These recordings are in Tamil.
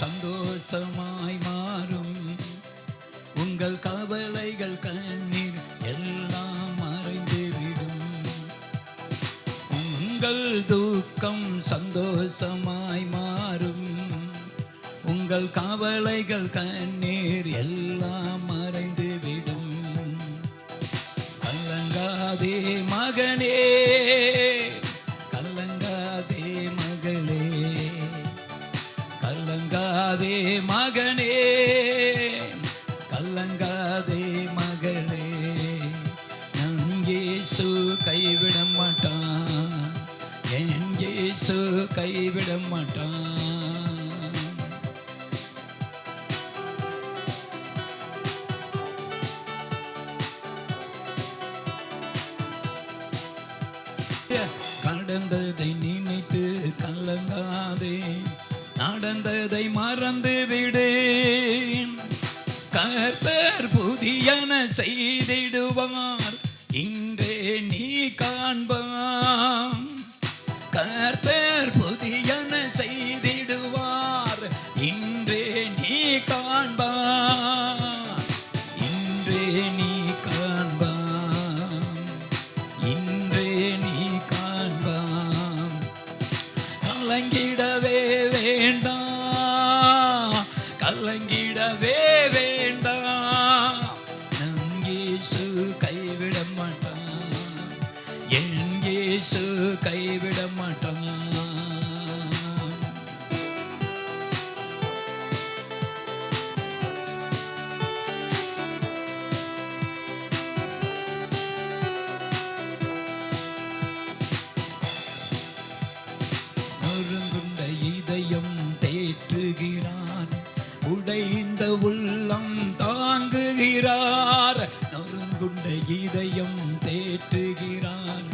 சந்தோஷமாய் மாறும். உங்கள் கவலைகள் கண்ணீர் எல்லாம் மறைந்துவிடும். உங்கள் துக்கம் சந்தோஷமாய் மாறும். உங்கள் கவலைகள் கண்ணீர் எல்லாம் மறைந்துவிடும். கலங்காதே மகனே, கலங்காதே மகளே, கலங்காதே மகனே, கலங்காதே மகளே. என் இயேசு கைவிட மாட்டான், என் இயேசு கைவிட மாட்டான். கடந்ததை நினைத்து கலங்காதே, நடந்ததை மறந்து விடு. கர்த்தர் புதியன செய்திடுவார், இன்றே நீ காண்பாம். கர்த்தர் புதியன செய்திடுவார், இன்றே நீ காண்பாம். இன்றே நீ காண்பாம், இன்றே நீ காண்பாம். கலங்கிடவே வேண்டாம், கலங்கிடவே வேண்டாம். நம் இயேசு கைவிட மாட்டான், என் இயேசு கைவிட மாட்டான். நொறுங்குண்ட இதயம் தேற்றுகிறார், உடைந்த உள்ளம் தாங்குகிறார். நொறுங்குண்ட இதயம் தேற்றுகிறார்,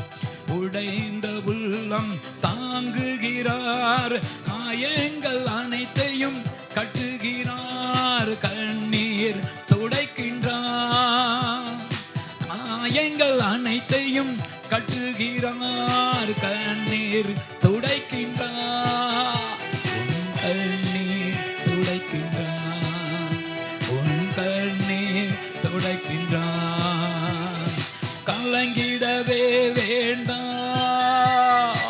உடைந்த உள்ளம் தாங்குகிறார். காயங்கள் அனைத்தையும் கட்டுகிறார், கண்ணீர் துடைக்கின்றார். காயங்கள் அனைத்தையும் கட்டுகிறார், கண்ணீர் துடைக்கின்றார். உன் கண்ணீர் துடைக்கின்றார், உன் கண்ணீர் துடைக்கின்றார். கலங்கிடவே வேண்டாம்,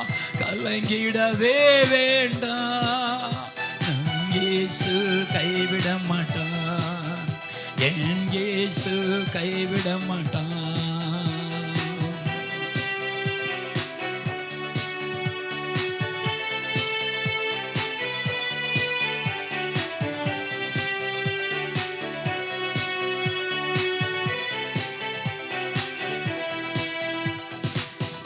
கலங்கிடவே வேண்டாம். நம் இயேசு கைவிட மாட்டான், என் இயேசு கைவிட மாட்டான்.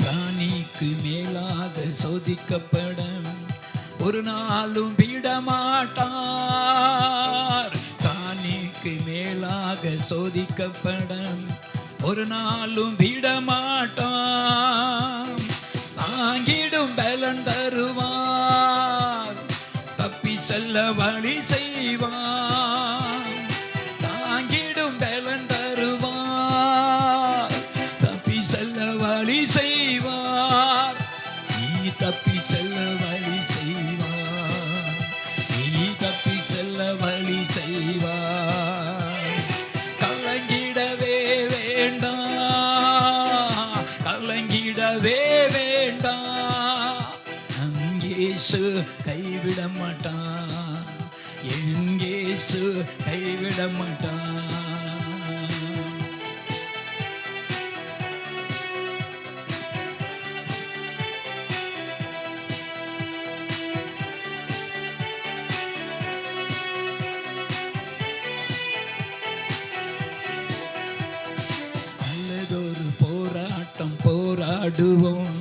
ராணிக்கு மேலாக சோதிக்கப்படும், ஒரு நாளும் விடமாட்டார். ராணிக்கு மேலாக சோதிக்கப்படும், ஒரு நாளும் விடமாட்டார். தாங்கிடும் பலன் தருவார், தப்பி செல்ல வழி செய்வார். தாங்கிடும் பலன் தருவார், தப்பி செல்ல வழி செய்வார். நீ தப்பி செல்ல வழி செய்வார், நீ தப்பி செல்ல வழி செய்வார். கலங்கிடவே வேண்டாம், கலங்கிடவே வேண்டாம். நம் இயேசு கைவிட மாட்டான், என் இயேசு கைவிட மாட்டான். நல்லதொரு போராட்டம் போராடுவோம்,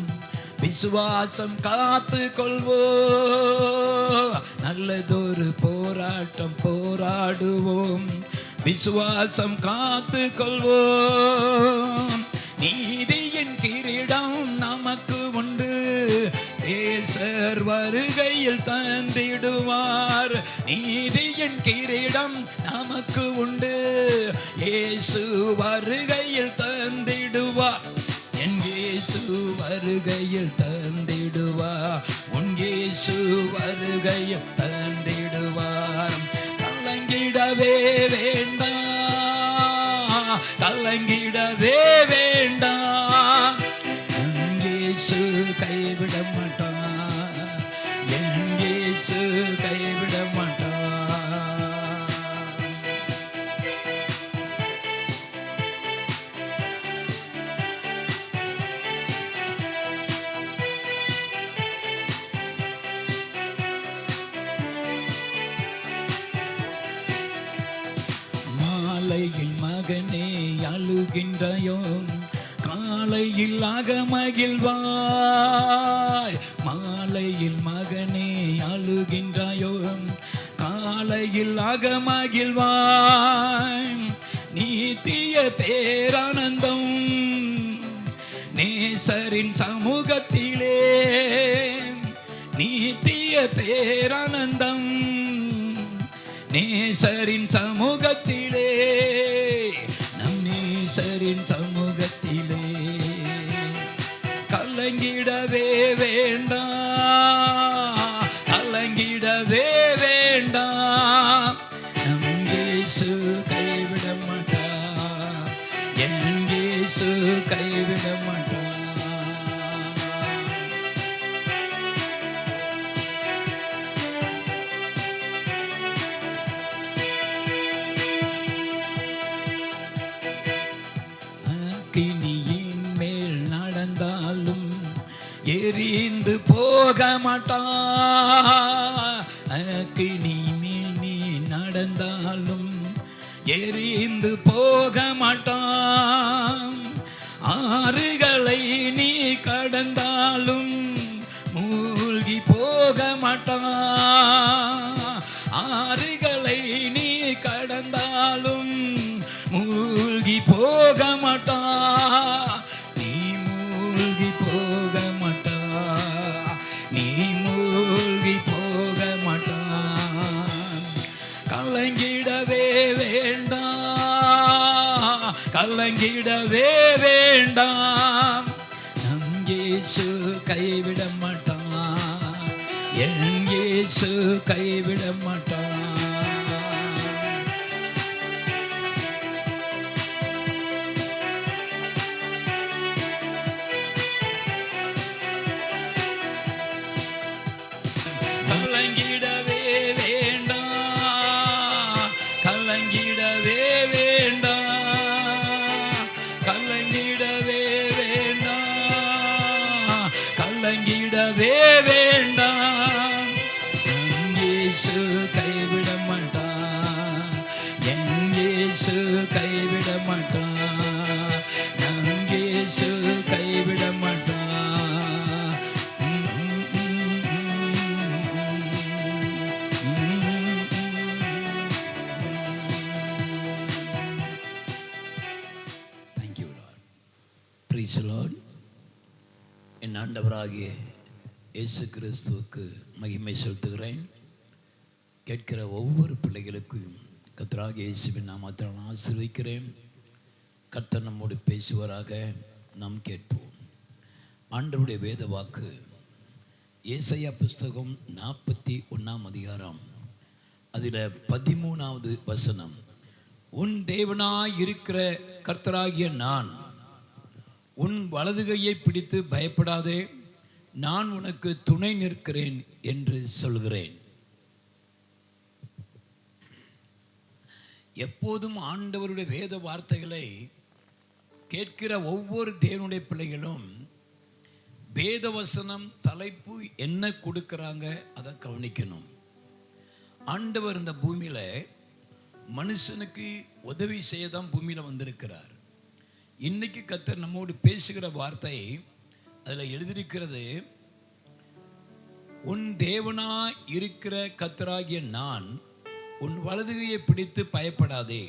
விசுவாசம் காத்து கொள்வோம். நல்லதொரு போராட்டம் போராடுவோம், விசுவாசம் காத்து கொள்வோம். நீதியின் கிரீடம் நமக்கு உண்டு, நேசர் வருகையில் தந்திடுவார். நீதியின் கிரீடம் நமக்கு உண்டு, இயேசு வருகையில் தந்திடுவார். என் இயேசு வருகையில் தந்திடுவார், உன் இயேசு வருகையில் தந்திடுவார். கலங்கிடவே வேண்டாம், கலங்கிடவே வேண்டாம். இயேசு கைவிட மாட்டான், இயேசு கைவிட மாட்டான். மாலையில் மகனே அழுகின்றாயோ, காலையில் மகிழ்வாய். மாலையில் மகனே அழுகின்றாயோ, காலையில் மகிழ்வாய். நீத்திய பேரானந்தம் நேசரின் சமூகத்திலே, நீத்திய பேரானந்தம் நேசரின் சமூகத்திலே, நம் நேசரின் சமூகத்திலே. கலங்கிடவே வேண்டாம், கலங்கிடவே வேண்டாம். நம் இயேசு கைவிட மாட்டார், என் இயேசு கைவிட மாட்டார். அக்கினியின் மேல் நடந்தாலும் எரிந்து போக மாட்டான். அக்கினி மேல் நீ நடந்தாலும் எரிந்து போக மாட்டான். ஆறுகளை நீ கடந்தாலும் மூழ்கி போக மாட்டான். ஆறுகளை நீ கடந்தாலும் மூழ்கி போக மாட்டா, நீ மூழ்கி போக மாட்டா, நீ மூழ்கி போக மாட்டா. கலங்கிடவே வேண்டாம், கலங்கிடவே வேண்டாம். நம் இயேசு கைவிட மாட்டான், என் இயேசு கைவிட மாட்டான். கலங்கிடவே வேண்டாம், கலங்கிடவே வேண்டாம், கலங்கிடவே வேண்டாம், கலங்கிடவே வேண்டாம். என் இயேசு கைவிட மாட்டான், என் இயேசு கைவிட மாட்டான், நம் இயேசு கைவிட மாட்டான். Praise the Lord. என் ஆண்டவராகிய இயேசு கிறிஸ்துவுக்கு மகிமை செலுத்துகிறேன். கேட்கிற ஒவ்வொரு பிள்ளைகளுக்கும் கர்த்தராகிய இயேசுவின் நாமத்தால் ஆசீர்வதிக்கிறேன். கர்த்தர் நம்மோடு பேசுவாராக. நாம் கேட்போம். ஆண்டவருடைய வேத வாக்கு ஏசாயா புஸ்தகம் 41ஆம் அதிகாரம், அதில் 13வது வசனம். உன் தேவனாய் இருக்கிற கர்த்தராகிய நான் உன் வலதுகையை பிடித்து பயப்படாதே, நான் உனக்கு துணை நிற்கிறேன் என்று சொல்கிறேன். எப்போதும் ஆண்டவருடைய வேத வார்த்தைகளை கேட்கிற ஒவ்வொரு தேவனுடைய பிள்ளைகளும் வேதவசனம் தலைப்பு என்ன கொடுக்குறாங்க அதை கவனிக்கணும். ஆண்டவர் இந்த பூமியில் மனுஷனுக்கு உதவி செய்ய தான் பூமியில் வந்திருக்கிறார். இன்னைக்கு கர்த்தர் நம்மோடு பேசுகிற வார்த்தை அதில் எழுதியிருக்கிறது, உன் தேவனாய் இருக்கிற கர்த்தராகிய நான் உன் வலதுகையை பிடித்து பயப்படாதே.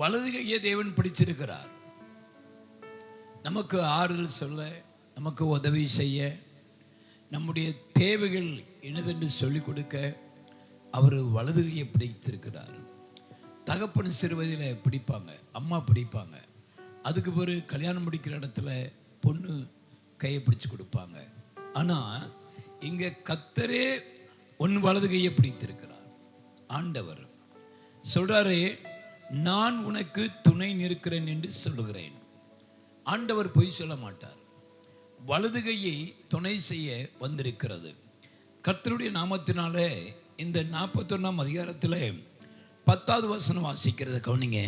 வலதுகையை தேவன் பிடிச்சிருக்கிறார். நமக்கு ஆறுதல் சொல்ல, நமக்கு உதவி செய்ய, நம்முடைய தேவைகள் என்னதென்று சொல்லிக் கொடுக்க அவர் வலதுகையை பிடித்திருக்கிறார். தகப்பன் சிறுவதில் பிடிப்பாங்க, அம்மா பிடிப்பாங்க. அதுக்கு பிறகு கல்யாணம் முடிக்கிற இடத்துல பொண்ணு கையை பிடிச்சி கொடுப்பாங்க. ஆனால் இங்கே கர்த்தரே உன் வலது கையை பிடித்திருக்கிறார். ஆண்டவர் சொல்றாரு, நான் உனக்கு துணை நிற்கிறேன் என்று சொல்லுகிறேன். ஆண்டவர் பொய் சொல்ல மாட்டார். வலது கையை துணை செய்ய வந்திருக்கிறது. கர்த்தருடைய நாமத்தினாலே இந்த 41ஆம் அதிகாரத்தில் 10வது வசனம் வாசிக்கிறது கவனிங்க.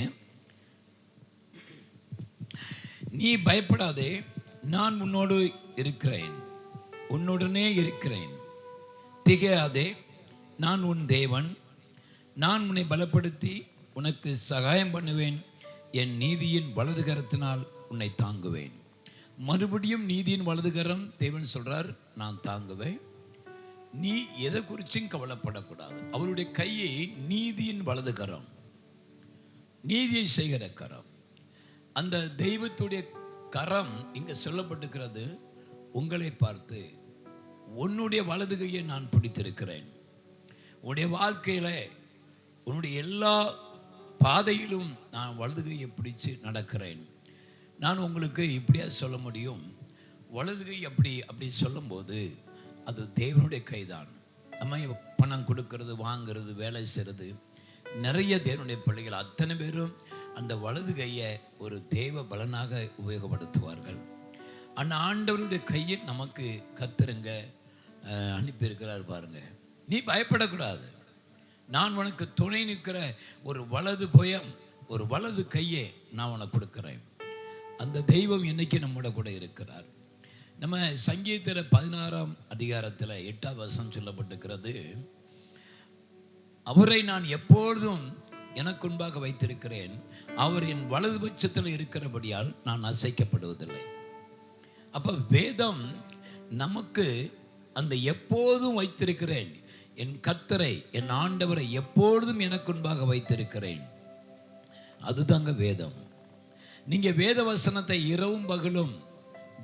நீ பயப்படாதே, நான் உன்னோடு இருக்கிறேன், உன்னுடனே இருக்கிறேன். திகையாதே, நான் உன் தேவன், நான் உன்னை பலப்படுத்தி உனக்கு சகாயம் பண்ணுவேன். என் நீதியின் வலது கரத்தினால் உன்னை தாங்குவேன். மறுபடியும் நீதியின் வலது கரம் தேவன் சொல்றார், நான் தாங்குவேன். நீ எதை குறிச்சும் கவலைப்படக்கூடாது. அவருடைய கையை நீதியின் வலது கரம், நீதியை செய்கிற கரம். அந்த தெய்வத்துடைய கரம் இங்கே சொல்லப்பட்டிருக்கிறது. உங்களை பார்த்து, உன்னுடைய வலது கையை நான் பிடித்திருக்கிறேன். உன்னுடைய வாழ்க்கையில் உன்னுடைய எல்லா பாதையிலும் நான் வலது கையை பிடிச்சு நடக்கிறேன். நான் உங்களுக்கு இப்படியா சொல்ல முடியும். வலது கை அப்படி சொல்லும்போது அது தேவனுடைய கைதான். நம்ம பணம் கொடுக்கறது, வாங்கிறது, வேலை செய்கிறது, நிறைய தேவனுடைய பிள்ளைகள் அத்தனை பேரும் அந்த வலது கையை ஒரு தேவ பலனாக உபயோகப்படுத்துவார்கள். அந்த ஆண்டவருடைய கையை நமக்கு கத்தருங்க அனுப்பியிருக்கிறார் பாருங்க. நீ பயப்படக்கூடாது, நான் உனக்கு துணை நிற்கிற ஒரு வலது புயம், ஒரு வலது கையை நான் உனக்கு கொடுக்குறேன். அந்த தெய்வம் இன்னைக்கு நம்மோட கூட இருக்கிறார். நம்ம சங்கீதத்தில் 16ஆம் அதிகாரத்தில் 8வது வசனம் சொல்லப்பட்டிருக்கிறது, அவரை நான் எப்பொழுதும் எனக்கு முன்பாக வைத்திருக்கிறேன், அவர் என் வலது பட்சத்தில் இருக்கிறபடியால் நான் அசைக்கப்படுவதில்லை. அப்போ வேதம் நமக்கு அந்த எப்போதும் வைத்திருக்கிறேன், என் கர்த்தரை, என் ஆண்டவரை எப்பொழுதும் எனக்கு முன்பாக வைத்திருக்கிறேன், அதுதாங்க வேதம். நீங்கள் வேத வசனத்தை இரவும் பகலும்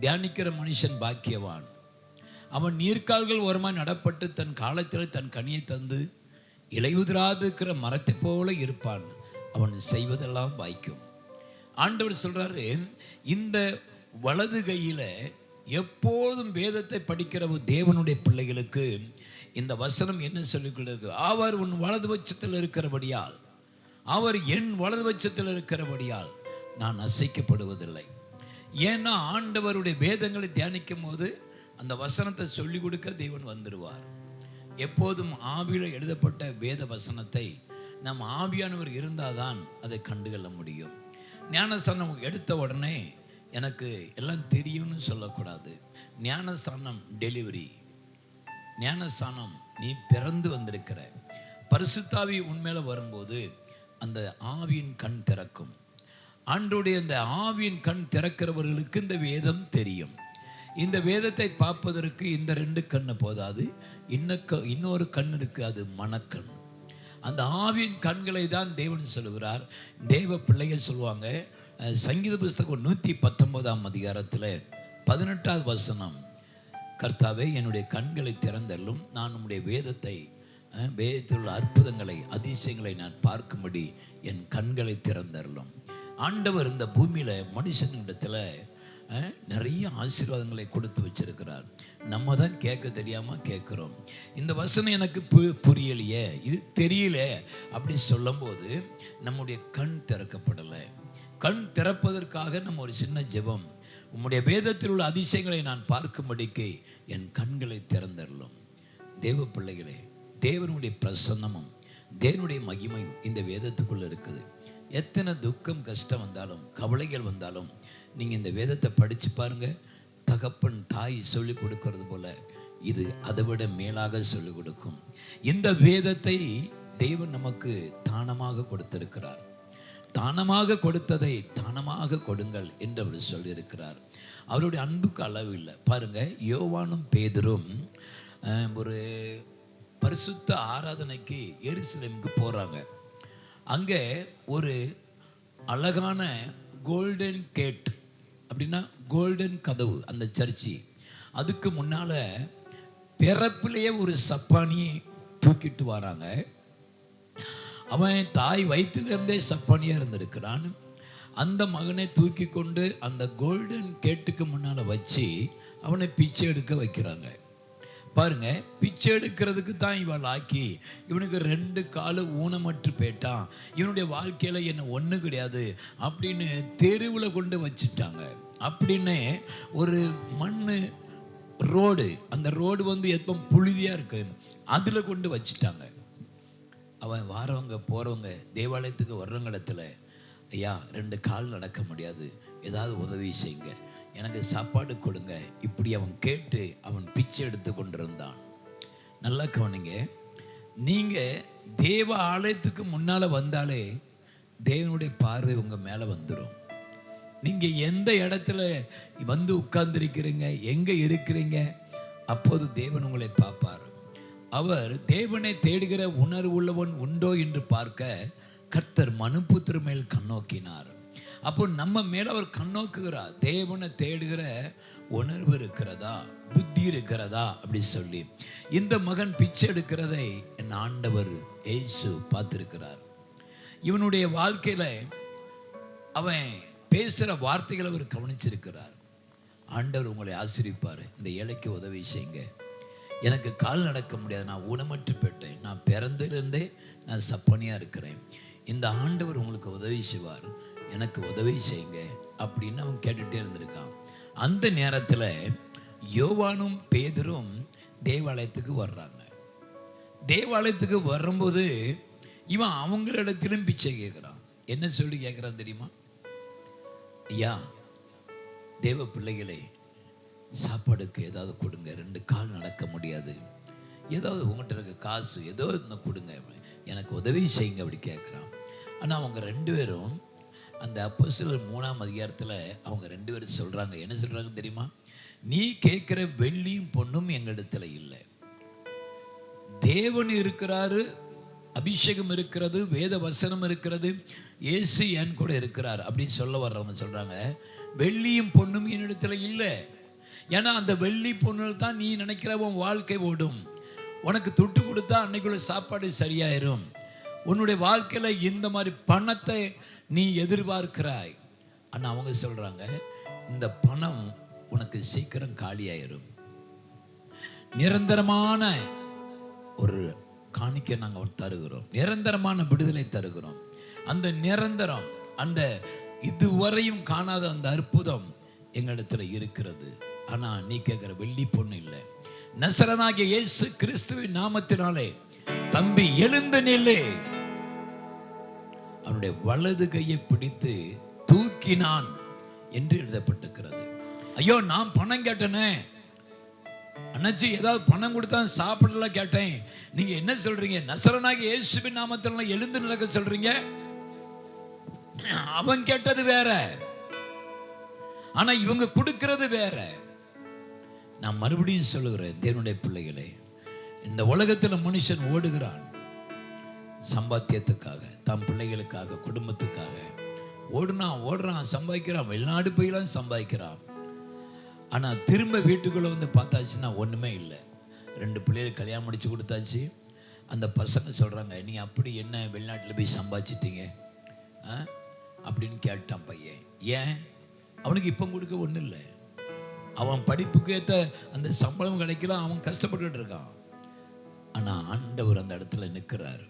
தியானிக்கிற மனுஷன் பாக்கியவான். அவன் நீர்க்கால்கள் ஓரமாய் நடப்பட்டு தன் காலத்தில் தன் கனியை தந்து இலையுதிராது இருக்கிற மரத்தை போல இருப்பான். அவன் செய்வதெல்லாம் வாய்க்கும். ஆண்டவர் சொல்றாரு, இந்த வலது கையில் எப்போதும் வேதத்தை படிக்கிற தேவனுடைய பிள்ளைகளுக்கு இந்த வசனம் என்ன சொல்லிக்கொள்கிறது? அவர் உன் வலது பட்சத்தில் இருக்கிறபடியால், அவர் என் வலது பட்சத்தில் இருக்கிறபடியால் நான் அசைக்கப்படுவதில்லை. ஏன்னா ஆண்டவருடைய வேதங்களை தியானிக்கும் போது அந்த வசனத்தை சொல்லிக் கொடுக்க தேவன் வந்துடுவார். எப்போதும் ஆவியில் எழுதப்பட்ட வேத வசனத்தை நம் ஆவியானவர் இருந்தால் தான் அதை கண்டுகொள்ள முடியும். ஞானஸ்தானம் எடுத்த உடனே எனக்கு எல்லாம் தெரியும்னு சொல்லக்கூடாது. ஞானஸ்தானம் டெலிவரி. ஞானஸ்தானம் நீ பிறந்து வந்திருக்கிற. பரிசுத்தாவி உண்மையில வரும்போது அந்த ஆவியின் கண் திறக்கும். ஆண்டவருடைய அந்த ஆவியின் கண் திறக்கிறவர்களுக்கு இந்த வேதம் தெரியும். இந்த வேதத்தை பார்ப்பதற்கு இந்த 2 கண்ணு போதாது, இன்னொரு கண் இருக்கு, அது மனக்கண். அந்த ஆவியின் கண்களை தான் தேவன் சொல்லுகிறார். தேவ பிள்ளைகள் சொல்லுவாங்க. சங்கீத புஸ்தகம் 119ஆம் அதிகாரத்தில் 18வது வசனம், கர்த்தாவே என்னுடைய கண்களை திறந்தள்ளும், நான் உம்முடைய வேதத்தில் உள்ள அற்புதங்களை, அதிசயங்களை நான் பார்க்கும்படி என் கண்களை திறந்தள்ளும். ஆண்டவர் இந்த பூமியில் மனுஷனிடத்தில் நிறைய ஆசீர்வாதங்களை கொடுத்து வச்சிருக்கிறார். நம்ம தான் கேட்க தெரியாமல் கேட்குறோம். இந்த வசனம் எனக்கு புரியலையே, இது தெரியல அப்படி சொல்லும்போது நம்முடைய கண் திறக்கப்படலை. கண் திறப்பதற்காக நம்ம ஒரு சின்ன ஜெபம், உம்முடைய வேதத்தில் உள்ள அதிசயங்களை நான் பார்க்கும்படிக்கு என் கண்களை திறந்தள்ளும். தேவ பிள்ளைகளே, தேவனுடைய பிரசன்னமும் தேவனுடைய மகிமையும் இந்த வேதத்துக்குள்ளே இருக்குது. எத்தனை துக்கம், கஷ்டம் வந்தாலும், கவலைகள் வந்தாலும் நீங்கள் இந்த வேதத்தை படித்து பாருங்கள். தகப்பன் தாய் சொல்லிக் கொடுக்கறது போல இது அதை விட மேலாக சொல்லிக் கொடுக்கும். இந்த வேதத்தை தேவன் நமக்கு தானமாக கொடுத்திருக்கிறார். தானமாக கொடுத்ததை தானமாக கொடுங்கள் என்று அவர் சொல்லியிருக்கிறார். அவருடைய அன்புக்கு அளவு இல்லை. பாருங்கள், யோவானும் பேதுரும் ஒரு பரிசுத்த ஆராதனைக்கு எருசலேமுக்கு போகிறாங்க. அங்கே ஒரு அழகான கோல்டன் கேட், அப்படின்னா கோல்டன் கதவு, அந்த சர்ச்சி. அதுக்கு முன்னால் பிறப்பிலேயே ஒரு சப்பானியை தூக்கிட்டு வராங்க. அவன் தாய் வயிற்றிலிருந்தே சப்பானியாக இருந்திருக்கிறான். அந்த மகனை தூக்கி கொண்டு அந்த கோல்டன் கேட்டுக்கு முன்னால் வச்சு அவனை பிச்சை எடுக்க வைக்கிறாங்க. பாருங்க, பிச்சை எடுக்கிறதுக்கு தான் இவள் ஆக்கி, இவனுக்கு 2 காலு ஊனமற்று போயிட்டான், இவனுடைய வாழ்க்கையில என்ன ஒன்றும் கிடையாது அப்படின்னு தெருவில் கொண்டு வச்சுட்டாங்க. அப்படின்னு ஒரு மண் ரோடு, அந்த ரோடு வந்து எப்போ புழுதியாக இருக்கு, அதில் கொண்டு வச்சுட்டாங்க. அவன் வாரவங்க போகிறவங்க தேவாலயத்துக்கு வர்றவங்க இடத்துல, ஐயா 2 கால் நடக்க முடியாது, ஏதாவது உதவி செய்யுங்க, எனக்கு சாப்பாடு கொடுங்க, இப்படி அவன் கேட்டு அவன் பிச்சை எடுத்து கொண்டிருந்தான். நல்லா கவனிங்க, நீங்கள் தேவ ஆலயத்துக்கு முன்னால் வந்தாலே தேவனுடைய பார்வை உங்கள் மேலே வந்துடும். நீங்கள் எந்த இடத்துல வந்து உட்கார்ந்துருக்கிறீங்க, எங்கே இருக்கிறீங்க, அப்போது தேவன் உங்களை பார்ப்பார். அவர் தேவனை தேடுகிற உணர்வு உள்ளவன் உண்டோ என்று பார்க்க கர்த்தர் மனுபுத்திர மேல் கண்ணோக்கினார். அப்போ நம்ம மேல அவர் கண்ணோக்குகிறார், தேவனை தேடுகிற உணர்வு இருக்கிறதா, புத்தி இருக்கிறதா அப்படி சொல்லி. இந்த மகன் பிச்சை எடுக்கிறதை என் ஆண்டவர் இயேசு பார்த்திருக்கிறார். இவனுடைய வாழ்க்கையில அவன் பேசுகிற வார்த்தைகளை அவர் கவனிச்சிருக்கிறார். ஆண்டவர் உங்களை ஆசீர்வதிப்பார். இந்த ஏழைக்கு உதவி செய்யுங்க, எனக்கு கால் நடக்க முடியாது, நான் ஊனமற்று போயிட்டேன், நான் பிறந்திருந்தே நான் சப்பனியாக இருக்கிறேன், இந்த ஆண்டவர் உங்களுக்கு உதவி செய்வார், எனக்கு உதவி செய்யுங்க அப்படின்னு அவன் கேட்டுகிட்டே இருந்திருக்கான். அந்த நேரத்தில் யோவானும் பேதுரும் தேவாலயத்துக்கு வர்றாங்க. தேவாலயத்துக்கு வரும்போது இவன் அவங்களிடத்திலும் பிச்சை கேட்குறான். என்ன சொல்லி கேட்குறான் தெரியுமா? ஐயா, தேவ பிள்ளைகளே, சாப்பாடுக்கு ஏதாவது கொடுங்க, 2 கால் நடக்க முடியாது, ஏதாவது உங்கள்கிட்ட இருக்க காசு ஏதோ இன்னும் கொடுங்க, எனக்கு உதவி செய்யுங்க அப்படி கேட்குறான். ஆனால் அவங்க 2 பேரும் அந்த அப்போஸ்தலர் 3ஆம் அதிகாரத்தில் அவங்க 2 பேரும் சொல்கிறாங்க. என்ன சொல்கிறாங்க தெரியுமா? நீ கேட்குற வெள்ளியும் பொண்ணும் எங்களிடத்தில் இல்லை, தேவன் இருக்கிறாரு, அபிஷேகம் இருக்கிறது, வேத வசனம் இருக்கிறது, இயேசு என் கூட இருக்கிறார் அப்படின்னு சொல்ல வர்றவங்க சொல்கிறாங்க, வெள்ளியும் பொண்ணும் என்னிடத்தில் இல்லை. ஏன்னா அந்த வெள்ளி பொண்ணில் தான் நீ நினைக்கிற உன் வாழ்க்கை ஓடும், உனக்கு துட்டு கொடுத்தா அன்னைக்குள்ள சாப்பாடு சரியாயிரும், உன்னுடைய வாழ்க்கையில் இந்த மாதிரி பணத்தை நீ எதிர்பார்க்கிறாய். ஆனால் அவங்க சொல்கிறாங்க, இந்த பணம் உனக்கு சீக்கிரம் காலியாயிரும், நிரந்தரமான ஒரு காணிக்கை நாங்கள் தருகிறோம், நிரந்தரமான விடுதலை தருகிறோம். அந்த நிரந்தரம், அந்த இதுவரையும் காணாத அந்த அற்புதம் எங்களிடத்தில் இருக்கிறது. ஆனால் நீ கேட்குற வெள்ளி பொண்ணு இல்லை. நசரனாகிய இயேசு கிறிஸ்துவின் நாமத்தினாலே தம்பி எழுந்து நில்லு. அவனுடைய வலது கையை பிடித்து தூக்கினான் என்று எழுதப்பட்டிருக்கிறது. ஐயோ, நான் பணம் கேட்டேனே அண்ணாச்சி, ஏதாவது பணம் கொடுத்தா சாப்பிடல கேட்டேன், நீங்க என்ன சொல்றீங்க? நசரனாகிய இயேசுவின் நாமத்தினால எழுந்து நடக்க சொல்றீங்க. அவன் கேட்டது வேற, ஆனா இவங்க கொடுக்கிறது வேற. நான் மறுபடியும் சொல்லுகிறேன், தேவனுடைய பிள்ளைகளே, இந்த உலகத்தில் மனுஷன் ஓடுகிறான் சம்பாத்தியத்துக்காக, தம் பிள்ளைகளுக்காக, குடும்பத்துக்காக ஓடுறான், சம்பாதிக்கிறான், வெளிநாடு போயெல்லாம் சம்பாதிக்கிறான். ஆனால் திரும்ப வீட்டுக்குள்ளே வந்து பார்த்தாச்சுன்னா ஒன்றுமே இல்லை. 2 பிள்ளைகள் கல்யாணம் முடிச்சு கொடுத்தாச்சு. அந்த பசங்க சொல்கிறாங்க, நீ அப்படி என்ன வெளிநாட்டில் போய் சம்பாதிச்சிட்டீங்க அப்படின்னு கேட்டான் பையன். ஏன்? அவனுக்கு இப்போ கொடுக்க ஒன்றும் இல்லை, அவன் படிப்புக்கு ஏற்ற அந்த சம்பளம் கிடைக்கலாம், அவன் கஷ்டப்பட்டுட்டு இருக்கான். ஆனால் ஆண்டவர் அந்த இடத்துல நிற்கிறார்.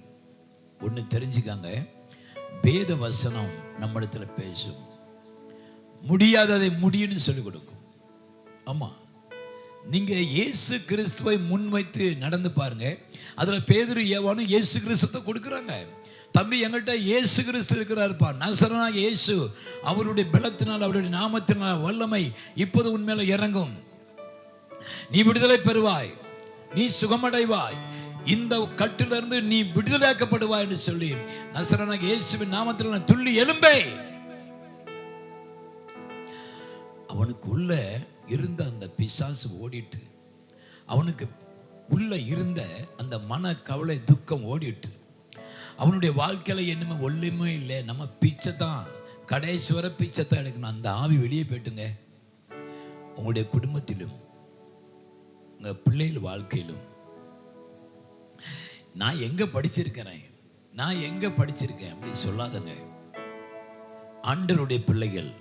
ஒன்று தெரிஞ்சுக்காங்க, வேத வசனம் நம்ம இடத்துல பேசும், முடியாததை முடியும்னு சொல்லிக் கொடுக்கும். ஆமாம், நீங்கள் இயேசு கிறிஸ்துவை முன்வைத்து நடந்து பாருங்க. அதில் பேதுரு யோவானும் இயேசு கிறிஸ்துவை கொடுக்குறாங்க. தம்பி, என்கிட்ட இயேசு கிறிஸ்து இருக்கிறாருப்பா, நசரனாகிய இயேசு, அவருடைய பலத்தினால், அவருடைய நாமத்தினால் வல்லமை இப்போது உன்மேல இறங்கும், நீ விடுதலை பெறுவாய், நீ சுகமடைவாய், இந்த கட்டிலிருந்து நீ விடுதலையாக்கப்படுவாய் என்று சொல்லி நசரனாகிய இயேசுவின் நாமத்தில் துள்ளி எழும்பே. அவனுக்கு உள்ள இருந்த அந்த பிசாசு ஓடிட்டு, அவனுக்கு உள்ள இருந்த அந்த மன கவலை துக்கம் ஓடிட்டு, அவனுடைய வாழ்க்கையில் என்னமே ஒல்லுமே இல்லை, நம்ம பிச்சை தான், கடைசி வரை பிச்சை தான் எடுக்கணும். அந்த ஆவி வெளியே போயிட்டுங்க. உங்களுடைய குடும்பத்திலும் உங்கள் பிள்ளைகள் வாழ்க்கையிலும், நான் எங்கே படிச்சிருக்கிறேன், நான் எங்கே படிச்சிருக்கேன் அப்படி சொல்லாதங்க. ஆண்டவருடைய பிள்ளைகள்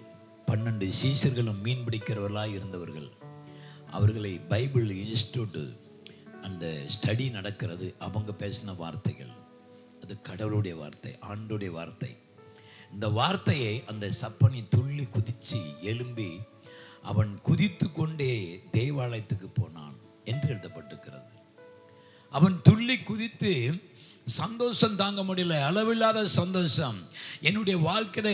12 சீஷர்களும் மீன் பிடிக்கிறவர்களாக இருந்தவர்கள். அவர்களை பைபிள் இன்ஸ்டியூட் அந்த ஸ்டடி நடக்கிறது. அவங்க பேசின வார்த்தைகள், அது கடவுளுடைய வார்த்தை, ஆண்டுடைய வார்த்தை. இந்த வார்த்தையை அந்த சப்பனி துள்ளி குதித்து எழும்பி அவன் குதித்து கொண்டே தேவாலயத்துக்கு போனான் என்று எழுதப்பட்டிருக்கிறது. அவன் துள்ளி குதித்து சந்தோஷம் தாங்க முடியல, அளவில்லாத சந்தோஷம். என்னுடைய வாழ்க்கையில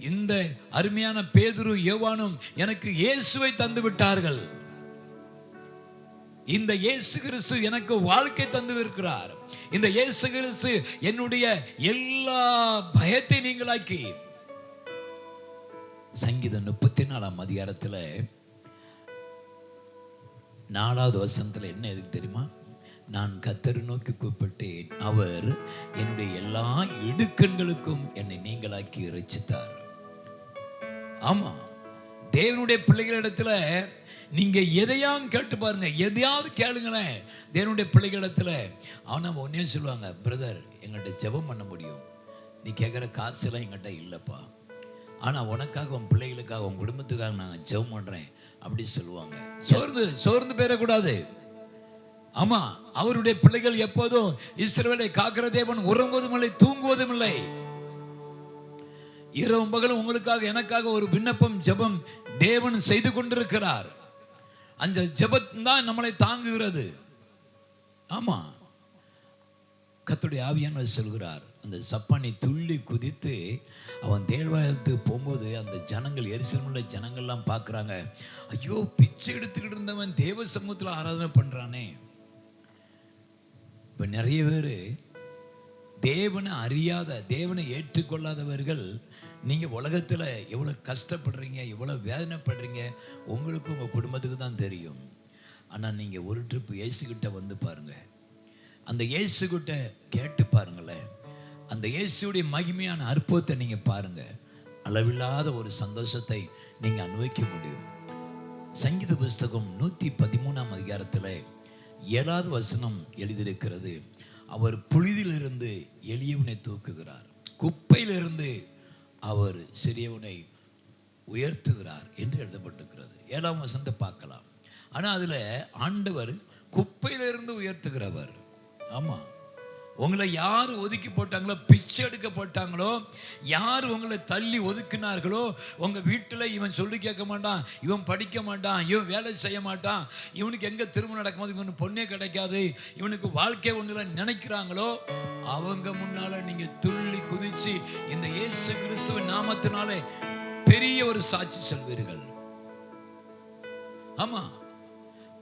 இந்த அருமையான பேதுரு யோவானும் எனக்கு இயேசுவை தந்து விட்டார்கள். இந்த இயேசு கிறிஸ்து எனக்கு வாழ்க்கை தந்து இருக்கிறார். இந்த இயேசு கிறிஸ்து என்னுடைய எல்லா பயத்தை நீங்களாக்கி. சங்கீதம் 34ஆம் அதிகாரத்தில் 4வது வசனத்தில் என்ன எதுக்கு தெரியுமா? நான் கர்த்தரை நோக்கி கூப்பிட்டேன், அவர் என்னுடைய எல்லா இடுக்கண்களுக்கும் என்னை நீங்களாக்கி இரட்சித்தார். ஆமா, தேவனுடைய பிள்ளைகளிடத்துல நீங்க எதையாவது கேட்டு பாருங்க, எதையாவது கேளுங்களேன். தேவனுடைய பிள்ளைகளிடத்துல அவன் ஒன்னே சொல்லுவாங்க, பிரதர் எங்கள்கிட்ட ஜெபம் பண்ண முடியும், நீ கேட்குற காசுலாம் எங்கிட்ட இல்லைப்பா, ஆனால் உனக்காக உன் பிள்ளைகளுக்காக உன் குடும்பத்துக்காக நான் ஜெபம் பண்ணுறேன் அப்படி சொல்லுவாங்க. சோர்ந்து போயிடக்கூடாது. ஆமா, அவருடைய பிள்ளைகள் எப்போதும் இஸ்ரவேலை காக்கிற தேவன் உறங்குவதும் இல்லை, தூங்குவதும் இல்லை. இரவு பகலும் உங்களுக்காக எனக்காக ஒரு விண்ணப்பம் ஜெபம் தேவன் செய்து கொண்டிருக்கிறார். அந்த ஜெபம் தான் நம்மளை தாங்குகிறது. ஆமா, கர்த்தருடைய ஆவியானவர் சொல்கிறார், அந்த சப்பானி துள்ளி குதித்து அவன் தேவாலயத்துக்கு போகும்போது அந்த ஜனங்கள், எருசலேமில் ஜனங்கள்லாம் பார்க்குறாங்க, ஐயோ பிச்சை எடுத்துக்கிட்டு இருந்தவன் தேவ சமூகத்தில் ஆராதனை பண்ணுறானே. இப்போ நிறைய பேர் தேவனை அறியாத, தேவனை ஏற்றுக்கொள்ளாதவர்கள், நீங்கள் உலகத்தில் எவ்வளோ கஷ்டப்படுறீங்க, எவ்வளோ வேதனைப்படுறீங்க உங்களுக்கு உங்கள் குடும்பத்துக்கு தான் தெரியும். ஆனால் நீங்கள் ஒரு ட்ரிப் இயேசுகிட்ட வந்து பாருங்கள், அந்த இயேசுகிட்ட கேட்டு பாருங்களேன், அந்த இயேசுடைய மகிமையான அற்புதத்தை நீங்கள் பாருங்கள், அளவில்லாத ஒரு சந்தோஷத்தை நீங்கள் அனுபவிக்க முடியும். சங்கீத புஸ்தகம் 113ஆம் அதிகாரத்தில் 7வது வசனம் எழுதியிருக்கிறது, அவர் புழுதியிலிருந்து எளியவனை தூக்குகிறார், குப்பையிலிருந்து அவர் சிறியவனை உயர்த்துகிறார் என்று எழுதப்பட்டிருக்கிறது. 7ஆம் வசனத்தை பார்க்கலாம். ஆனால் அதில் ஆண்டவர் குப்பையிலிருந்து உயர்த்துகிறவர். ஆமாம், உங்களை யார் ஒதுக்கி போட்டாங்களோ, பிச்சை எடுக்க போட்டாங்களோ, யார் உங்களை தள்ளி ஒதுக்கினார்களோ, உங்கள் வீட்டில் இவன் சொல்லி கேட்க மாட்டான், இவன் படிக்க மாட்டான், இவன் வேலை செய்ய மாட்டான், இவனுக்கு எங்கே திருமணம் நடக்கும்போது இவனுக்கு பொண்ணே கிடைக்காது, இவனுக்கு வாழ்க்கை ஒன்றுல நினைக்கிறாங்களோ, அவங்க முன்னால் நீங்கள் துள்ளி குதித்து இந்த இயேசு கிறிஸ்துவின் நாமத்தினாலே பெரிய ஒரு சாட்சி சொல்வீர்கள். ஆமாம்,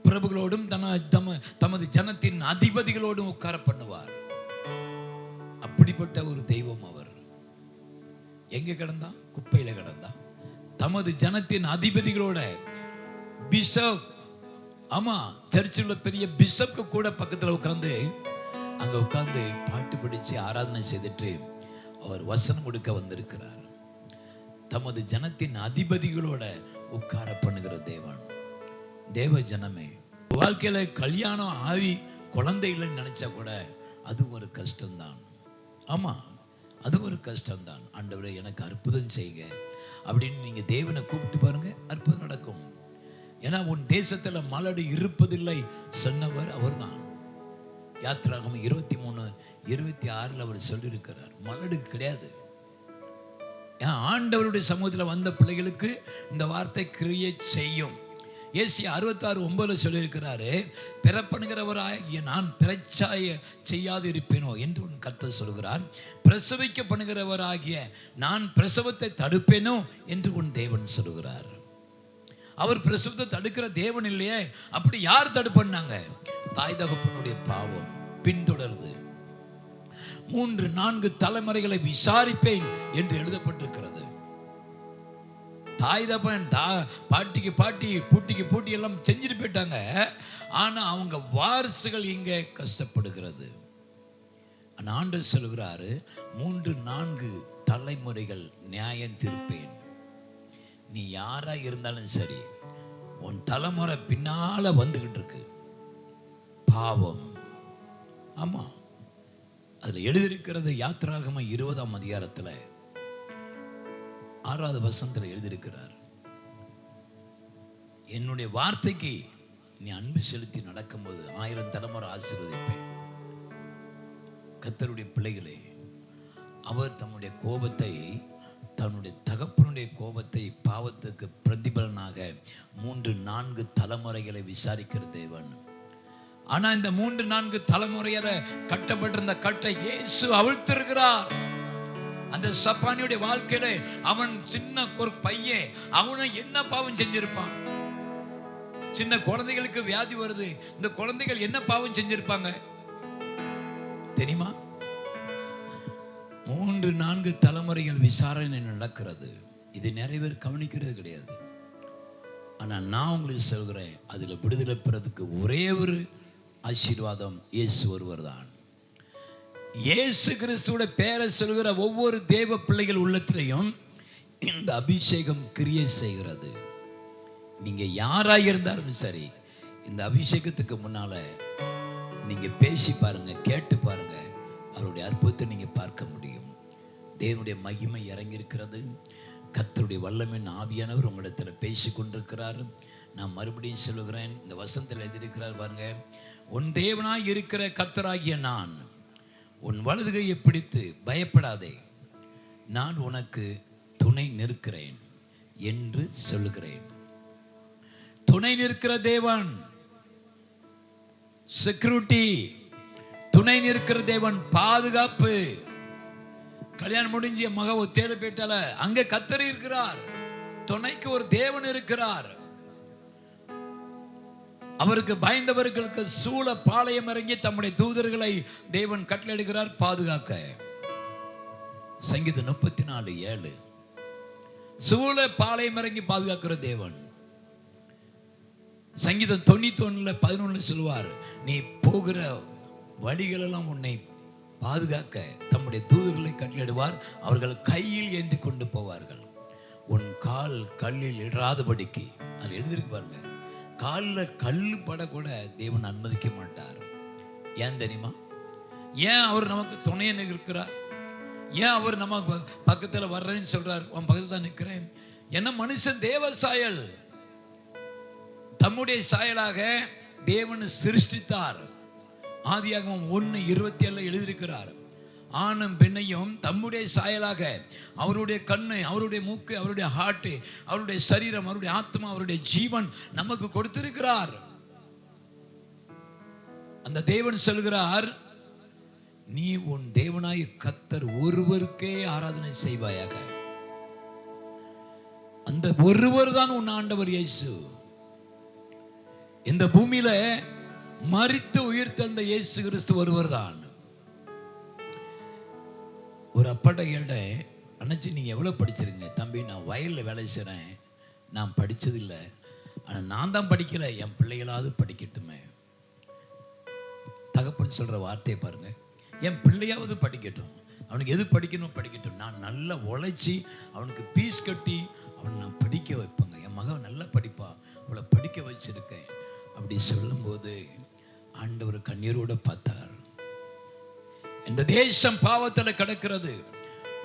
பிரபுகளோடும் தமது ஜனத்தின் அதிபதிகளோடும் உட்கார பண்ணுவார். அப்படிப்பட்ட ஒரு தெய்வம் அவர். எங்க கிடந்தா? குப்பையில கிடந்தா. தமது ஜனத்தின் அதிபதிகளோட, பிஷப், ஆமா, சர்ச்சில் உள்ள பெரிய பிஷப்க்கு கூட பக்கத்தில் உட்கார்ந்து அங்க உட்கார்ந்து பாட்டு படிச்சு ஆராதனை செய்துட்டு அவர் வசனம் கொடுக்க வந்திருக்கிறார். தமது ஜனத்தின் அதிபதிகளோட உட்கார பண்ணுகிற தேவன். தேவ ஜனமே, வாழ்க்கையில கல்யாணம் ஆவி குழந்தை இல்லைன்னு நினைச்சா கூட அது ஒரு கஷ்டம்தான். ஆமா, அது ஒரு கஷ்டம்தான். ஆண்டவரே எனக்கு அற்புதம் செய்யுங்க அப்படின்னு நீங்க தேவனை கூப்பிட்டு பாருங்க, அற்புதம் நடக்கும். ஏன்னா உன் தேசத்துல மலடு இருப்பதில்லை சொன்னவர் அவர் தான். யாத்திராகமம் 23:26 அவர் சொல்லியிருக்கிறார், மலடு கிடையாது. ஆண்டவருடைய சமூகத்தில் வந்த பிள்ளைகளுக்கு இந்த வார்த்தை கிரியேட் செய்யும். ஏசியா 66:9 சொல்லியிருக்கிறாரு, பிறப்பணுகிறவராகிய நான் பிரச்சாய செய்யாது இருப்பேனோ என்று உன் கர்த்தர் சொல்கிறார், பிரசவிக்க பண்ணுகிறவராகிய நான் பிரசவத்தை தடுப்பேனோ என்று உன் தேவன் சொல்கிறார். அவர் பிரசவத்தை தடுக்கிற தேவன் இல்லையே, அப்படி யார் தடுப்பண்ணாங்க? தாய் தகப்பனுடைய பாவம் பின்தொடர்ந்து 3-4 தலைமுறைகளை விசாரிப்பேன் என்று எழுதப்பட்டிருக்கிறது. தாய் தப்பன் பாட்டிக்கு பாட்டி, பூட்டிக்கு பூட்டி எல்லாம் செஞ்சுட்டு போயிட்டாங்க. ஆனா அவங்க வாரிசுகள் இங்கே கஷ்டப்படுகிறது. ஆண்டவர் சொல்கிறாரு, 3-4 தலைமுறைகள் நியாயம் தீர்ப்பேன். நீ யாரா இருந்தாலும் சரி, உன் தலைமுறை பின்னால வந்துகிட்டு இருக்கு பாவம். ஆமா, அதுல எழுதியிருக்கிறது. யாத்திராகமம் 20ஆம் அதிகாரத்தில் 6வது வசனத்தில் எழுதியிருக்கிறார், என்னுடைய வார்த்தைக்கு நீ அன்பு செலுத்தி நடக்கும்போது 1000 தலைமுறை ஆசீர்வதிப்பேன். கர்த்தருடைய பிள்ளைகளே, அவர் தம்முடைய கோபத்தை, தன்னுடைய தகப்பனுடைய கோபத்தை பாவத்துக்கு பிரதிபலனாக 3-4 தலைமுறைகளை விசாரிக்கிற தேவன். ஆனா இந்த 3-4 தலைமுறையில கட்டப்பட்டிருந்த கட்டை இயேசு அவிழ்த்திருக்கிறார். அந்த சப்பானியுடைய வாழ்க்கையில அவன் சின்ன ஒரு பையன், அவனை என்ன பாவம் செஞ்சிருப்பான்? சின்ன குழந்தைகளுக்கு வியாதி வருது, இந்த குழந்தைகள் என்ன பாவம் செஞ்சிருப்பாங்க தெரியுமா? 3-4 தலைமுறைகள் விசாரணை நடக்கிறது. இது நிறைய பேர் கவனிக்கிறது கிடையாது. ஆனா நான் உங்களுக்கு சொல்கிறேன், அதுல விடுதலை பெறதுக்கு ஒரே ஒரு ஆசீர்வாதம் இயேசு ஒருவர் தான். இயேசு கிறிஸ்துவோட பேரை சொல்கிற ஒவ்வொரு தேவ பிள்ளைகள் உள்ளத்திலையும் இந்த அபிஷேகம் கிரியை செய்கிறது. நீங்க யாராக இருந்தாலும் சரி, இந்த அபிஷேகத்துக்கு முன்னால நீங்க பேசி பாருங்க, கேட்டு பாருங்க, அவருடைய அற்புதத்தை நீங்க பார்க்க முடியும். தேவனுடைய மகிமை இறங்கி இருக்கிறது. கர்த்தருடைய வல்லமையின் ஆவியானவர் உங்களிடத்தில் பேசி கொண்டிருக்கிறார். நான் மறுபடியும் சொல்லுகிறேன், இந்த வசனத்தில் எழுதியிருக்கிறார் பாருங்க, உன் தேவனாய் இருக்கிற கர்த்தராகிய நான் உன் வலது கையை பிடித்து பயப்படாதே, நான் உனக்கு துணை நிற்கிறேன் என்று சொல்லுகிறேன். துணை நிற்கிற தேவன், செக்யூரிட்டி, துணை நிற்கிற தேவன், பாதுகாப்பு. கல்யாணம் முடிஞ்சு என் மக தேட போயிட்டால, அங்க கர்த்தர் இருக்கிறார். துணைக்கு ஒரு தேவன் இருக்கிறார். அவருக்கு பயந்தவர்களுக்கு சூழ பாளையம் இறங்கி தம்முடைய தூதர்களை தேவன் கட்டளையிடுகிறார் பாதுகாக்க. சங்கீதம் 34:7. சூழ பாளையம் இறங்கி பாதுகாக்கிற தேவன். சங்கீதம் 91:11 சொல்வார், நீ போகிற வழிகளெல்லாம் உன்னை பாதுகாக்க தம்முடைய தூதர்களை கட்டளையிடுவார், அவர்கள் கையில் ஏந்தி கொண்டு போவார்கள், உன் கால் கல்லில் இடாதபடிக்கு. அது எழுதிருக்கு பாருங்க. காலில் கல் படக்கூட தேவன் அனுமதிக்க மாட்டார். ஏன் தெரியுமா? ஏன் அவர் நமக்கு துணையை இருக்கிறார்? ஏன் அவர் நம்ம பக்கத்தில் வர்றேன்னு சொல்றார்? உன் பக்கத்தில் தான் நிற்கிறேன். என்ன மனுஷன் தேவ சாயல், தம்முடைய சாயலாக தேவன் சிருஷ்டித்தார். ஆதியாகமம் 1:27 எழுதியிருக்கிறார். ஆணும் பெண்ணையும் தம்முடைய சாயலாக, அவருடைய கண்ணு, அவருடைய மூக்கு, அவருடைய ஹார்ட், அவருடைய சரீரம், அவருடைய ஆத்மா, அவருடைய ஜீவன் நமக்கு கொடுத்திருக்கிறார். அந்த தேவன் சொல்கிறார், நீ உன் தேவனாய் கர்த்தர் ஒருவருக்கே ஆராதனை செய்வாயாக. அந்த ஒருவர் தான் உன் ஆண்டவர் இயேசு. இந்த பூமியில மரித்து உயிர் தந்த இயேசு கிறிஸ்து ஒருவர் தான். ஒரு அப்பாட்ட கேட்டேன், அண்ணாச்சி நீங்கள் எவ்வளோ படிச்சிருங்க? தம்பி, நான் வயலில் வேலை செய்கிறேன், நான் படித்ததில்லை, ஆனால் நான் தான் படிக்கலை, என் பிள்ளைகளாவது படிக்கட்டுமே. தகப்பன் சொல்கிற வார்த்தையை பாருங்கள், என் பிள்ளையாவது படிக்கட்டும், அவனுக்கு எது படிக்கணும் படிக்கட்டும், நான் நல்லா உழைச்சி அவனுக்கு பீஸ் கட்டி அவனை நான் படிக்க வைப்பேங்க, என் மகன் நல்லா படிப்பா, அவளை படிக்க வச்சுருக்கேன். அப்படி சொல்லும்போது ஆண்டவர் கண்ணீரோடு பார்த்தார். இந்த தேசம் பாவத்தில் கிடக்கிறது,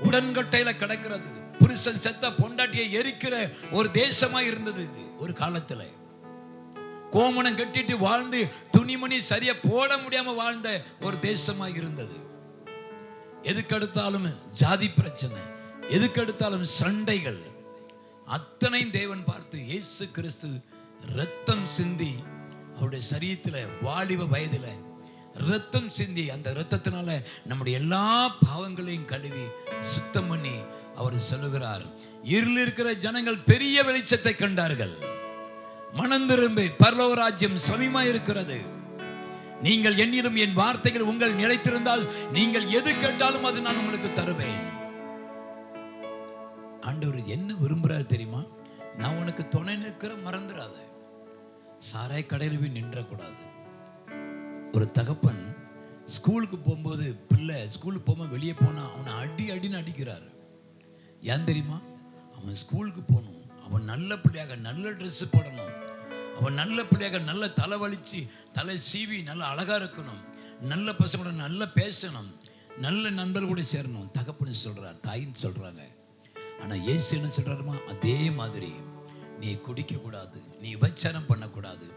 உடன்கட்டையில் கிடக்கிறது, புருஷன் செத்த பொண்டாட்டியை எரிக்கிற ஒரு தேசமா இருந்தது இது. ஒரு காலத்தில் கோமணம் கட்டிட்டு வாழ்ந்து துணிமணி சரியா போட முடியாம வாழ்ந்த ஒரு தேசமா இருந்தது. எதுக்கெடுத்தாலும் ஜாதி பிரச்சனை, எதுக்கெடுத்தாலும் சண்டைகள். அத்தனையும் தேவன் பார்த்து இயேசு கிறிஸ்து ரத்தம் சிந்தி, அவருடைய சரீரத்தில் வாலிப வயதில் ரத்தம் சிந்தி, அந்த ரத்தத்தினால நம்முடைய எல்லா பாவங்களையும் கழுவி சுத்தம் பண்ணி அவர் சொல்லுகிறார், இருளில் இருக்கிற ஜனங்கள் பெரிய வெளிச்சத்தை கண்டார்கள், மனம் திரும்பி பரலோக ராஜ்யம் சமீபமாக இருக்கிறது. நீங்கள் என்னிலும் என் வார்த்தைகள் உங்கள் நிலைத்திருந்தால் நீங்கள் எது கேட்டாலும் அது நான் உங்களுக்கு தருவேன். ஆண்டவர் என்ன விரும்புறாரு தெரியுமா? நான் உனக்கு துணை நிற்கிற, மறந்துடாத. சாராய் கடையில் போய் நின்றக்கூடாது. ஒரு தகப்பன் ஸ்கூலுக்கு போகும்போது, பிள்ளை ஸ்கூலுக்கு போகும்போது வெளியே போனால் அவனை அடின்னு அடிக்கிறாரு. ஏன் தெரியுமா? அவன் ஸ்கூலுக்கு போகணும், அவன் நல்ல பிள்ளையாக நல்ல ட்ரெஸ்ஸு போடணும், அவன் நல்ல பிள்ளையாக நல்ல தலை வலிச்சு தலை சீவி நல்ல அழகாக இருக்கணும், நல்ல பசங்களோட நல்லா பேசணும், நல்ல நண்பர்கள் கூட சேரணும். தகப்பன்னு சொல்கிறார், தாயின்னு சொல்கிறாங்க. ஆனால் இயேசு என்ன சொல்கிறாருமா? அதே மாதிரி நீ குடிக்கக்கூடாது, நீ விபச்சாரம் பண்ணக்கூடாது,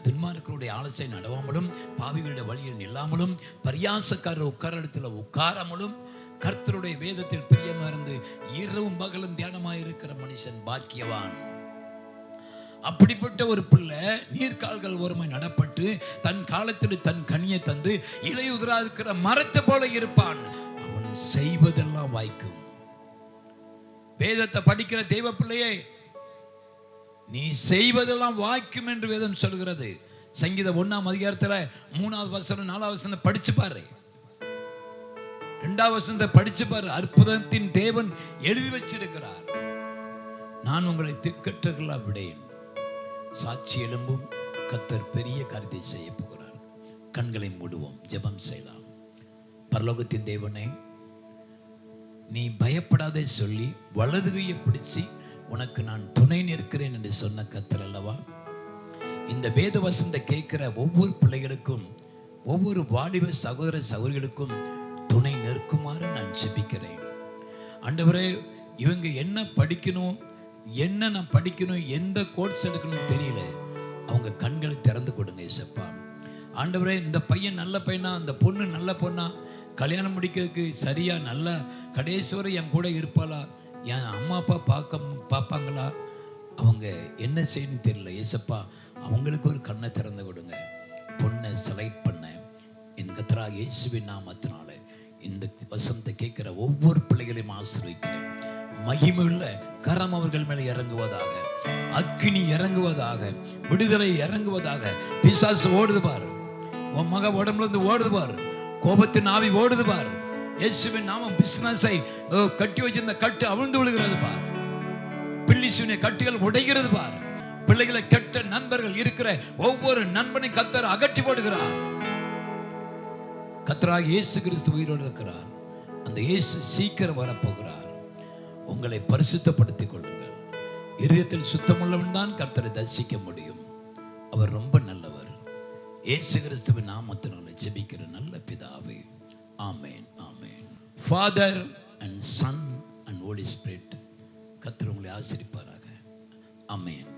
துன்மார்க்கருடைய ஆலோசனை நடவாமலும், பாவிகளுடைய வழியில் நில்லாமலும், பரியாசக்காரர் உட்கார இடத்துல உட்காராமலும், கர்த்தருடைய வேதத்தில் பிரியமா இருந்து இரவும் பகலும் தியானமாக இருக்கிற மனுஷன் பாக்கியவான். அப்படிப்பட்ட ஒரு பிள்ளை நீர்கால்கள் ஓரமாய் நடப்பட்டு தன் காலத்தில் தன் கனியை தந்து இலையுதிரா இருக்கிற மரத்தை போல இருப்பான். அவன் செய்வதெல்லாம் வாய்க்கும். வேதத்தை படிக்கிற தெய்வ பிள்ளையே, நீ செய்வதெல்லாம் வாய்க்கும் என்று வேதம் சொல்கிறது. சங்கீதம் 1ஆம் அதிகாரத்தில் 3வது வசனம் 4வது வசனத்தை படிச்சு பாரு, 2வது வசனத்தை படிச்சு பாரு. அற்புதத்தின் தேவன் எழுதி வச்சிருக்கிறார். நான் உங்களை திக்கற்றர்களா விடேன், சாட்சி எழும்பும், கர்த்தர் பெரிய காரியத்தை செய்ய போகிறார். கண்களை மூடுவோம், ஜெபம் செய்யலாம். பரலோகத்தின் தேவனே, நீ பயப்படாதே சொல்லி வலது கையை பிடிச்சி உனக்கு நான் துணை நிற்கிறேன் என்று சொன்ன கர்த்தர் அல்லவா, இந்த வேத வசனத்தை கேட்கிற ஒவ்வொரு பிள்ளைகளுக்கும், ஒவ்வொரு வாலிப சகோதர சகோதரிகளுக்கும் துணை நிற்குமாறு நான் ஜெபிக்கிறேன். ஆண்டவரே, இவங்க என்ன படிக்கணும், என்ன நான் படிக்கணும், எந்த கோர்ஸ் எடுக்கணும் தெரியல, அவங்க கண்களை திறந்து கொடுங்க இயேசப்பா. ஆண்டவரே, இந்த பையன் நல்ல பையனா, அந்த பொண்ணு நல்ல பொண்ணா, கல்யாணம் முடிக்கிறதுக்கு சரியா நல்ல கடைசி வரை என் கூட இருப்பாளா, என் அம்மா அப்பா பார்ப்பாங்களா, அவங்க என்ன செய்யணும்னு தெரியல இயேசப்பா. அவங்களுக்கு ஒரு கண்ணை திறந்து கொடுங்க. பொண்ணை செலக்ட் பண்ண என் கர்த்தராகிய இயேசுவின் நாமத்தினால இந்த வசனத்தை கேட்கிற ஒவ்வொரு பிள்ளைகளையும் ஆசீர்வதிக்கிறேன். மகிமையுள்ள கரம் அவர்கள் மேலே இறங்குவதாக, அக்கினி இறங்குவதாக, விடுதலை இறங்குவதாக. பிசாசு ஓடுது பாரு, உன் மக உடம்புல இருந்து ஓடுது பாரு, கோபத்தின் ஆவி ஓடுது பாரு. இயேசுவின் நாமம் பிசினஸை கட்டி வச்சிருந்த கட்டு அவிழ்ந்து விழுகிறது பாரு. பில்லிசூனிய கட்டுகள் உடைகிறது பாரு. பிள்ளைகளை கெட்ட நண்பர்கள் இருக்கிற ஒவ்வொரு நண்பனை கர்த்தர் அகற்றி போடுகிறார். கர்த்தராகிய இயேசு கிறிஸ்து உயிரோடு இருக்கிறார். அந்த இயேசு சீக்கிரம் வரப்போகிறார். உங்களை பரிசுத்தப்படுத்திக் கொள்ளுங்கள். இதயத்தில் சுத்தமுள்ளவன் தான் கர்த்தரை தரிசிக்க முடியும். அவர் ரொம்ப நல்லவர். இயேசு கிறிஸ்துவின் நாமத்தினால ஜெபிக்கிற நல்ல பிதாவே, ஆமென், ஆமென். Father and son and holy spirit, கர்த்தர் உங்களை ஆசீர்வதிப்பாராக. ஆமென்.